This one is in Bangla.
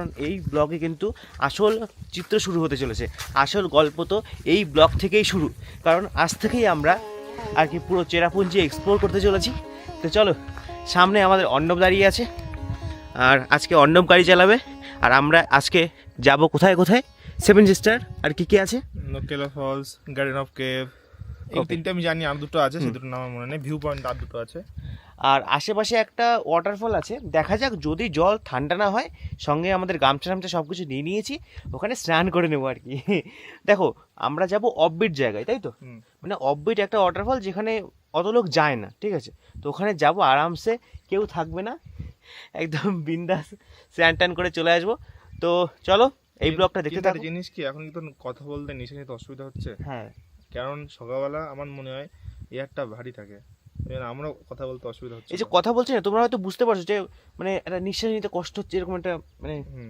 কারণ এই ব্লগে কিন্তু আসল চিত্র শুরু হতে চলেছে, আসল গল্প তো এই ব্লগ থেকেই শুরু। কারণ আজ থেকেই আমরা আর কি পুরো চেরাপুঞ্জি এক্সপ্লোর করতে চলেছি। তো চলো, সামনে আমাদের অর্ণব দাঁড়িয়ে আছে, আর আজকে অর্ণব গাড়ি চালাবে। আর আমরা আজকে যাব কোথায় কোথায়, সেভেন সিস্টার আর কি কি আছে, নোকেলা ফলস, গার্ডেন অফ কেভ, এই তিনটে আমি জানি, আর দুটো আছে, সেই দুটো নাম আমার মনে নেই। ভিউ পয়েন্ট আর দুটো আছে। আর আশেপাশে একটা ওয়াটারফল আছে, দেখা যাক, যদি জল ঠান্ডা না হয় সঙ্গে আমাদের গামছা টামছা সব কিছু নিয়ে নিয়েছি, ওখানে স্নান করে নেবো আর কি। দেখো, আমরা যাব অফবিট জায়গায়, তাই তো, মানে অফবিট একটা ওয়াটারফল যেখানে অত লোক যায় না, ঠিক আছে। তো ওখানে যাব আরামসে, কেউ থাকবে না, একদম বিন্দাস স্নান টান করে চলে আসবো। তো চলো এই ব্লগটা দেখতে থাকো। জিনিস কি, এখন কি তো কথা বলতে নিচে নিতে অসুবিধা হচ্ছে, হ্যাঁ, কারণ সকালবেলা আমার মনে হয় এয়ারটা ভারী থাকে, আমরাও কথা বলতে অসুবিধা হচ্ছে। এই যে কথা বলছি না, তোমরা হয়তো বুঝতে পারছো যে মানে একটা নিঃশ্বাস নিতে কষ্ট হচ্ছে, এরকম একটা মানে